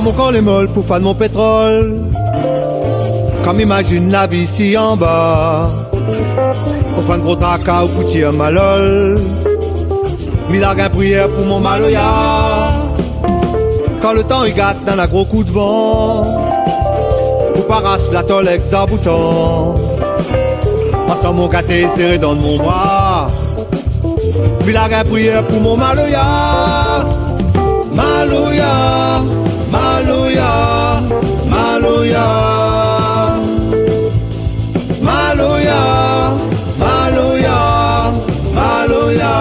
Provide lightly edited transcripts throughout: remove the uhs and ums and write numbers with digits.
mon corps les molles pour faire de mon pétrole. Comme imagine la vie ici en bas. Pour faire de gros tracas ou pour tirer ma lol. Milargue prière pour mon maloya. Quand le temps il gâte dans un gros coup de vent. Pour parasse la tôle exaboutant. Passant mon gâté serré dans mon bras. Milargue prière pour mon maloya. Maloya, maloya, maloya. Maloya, maloya, maloya.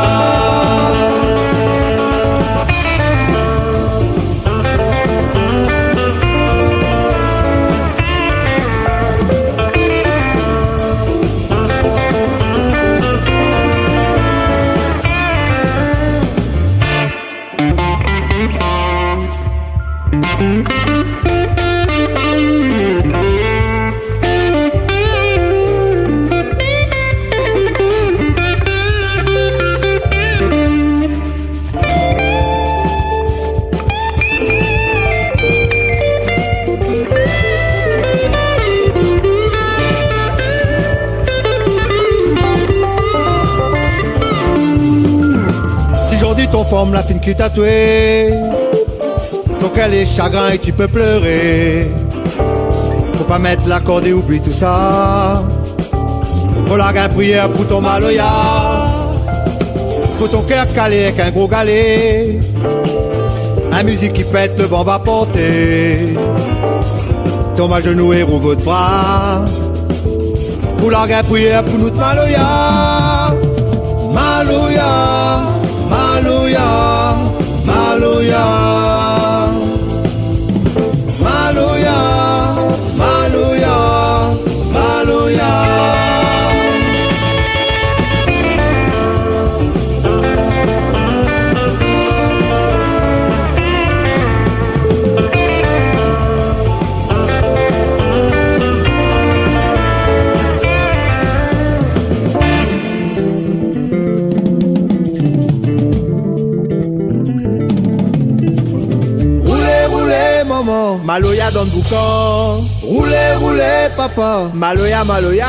Ton forme la fine qui tatouée. Ton cœur est chagrin et tu peux pleurer. Faut pas mettre la corde et oublie tout ça. Faut larguer une prière pour ton maloya. Faut ton cœur calé avec un gros galet. La musique qui pète, le vent va porter. Tombe à genoux et rouvre votre bras. Faut larguer une prière pour notre maloya. Maloya. Maloya, maloya, maloya, maloya, maloya. Maloya dans le boucan. Roulez, roulez papa. Maloya, maloya.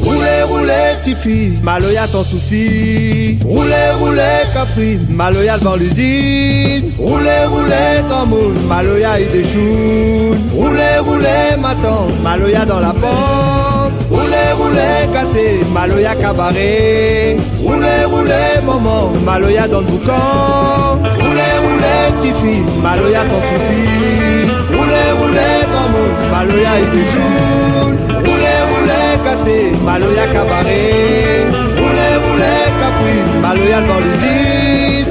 Roulez, roulez Tifi. Maloya sans souci. Roulez, roulez Capri. Maloya devant l'usine. Roulez, roulez Tamoul. Maloya il déchoune. Roulez, roulez Matan. Maloya dans la pente. Roulez, roulez Katé. Maloya cabaret. Roulez, roulez maman. Maloya dans le boucan. Roulez, roulez Tifi. Maloya sans souci. Roulez, roulez Tamoul. Maloya il déchoune. Roulez, roulez Katé. Maloya cabaret. Roulez, roulez Capri. Maloya devant l'usine.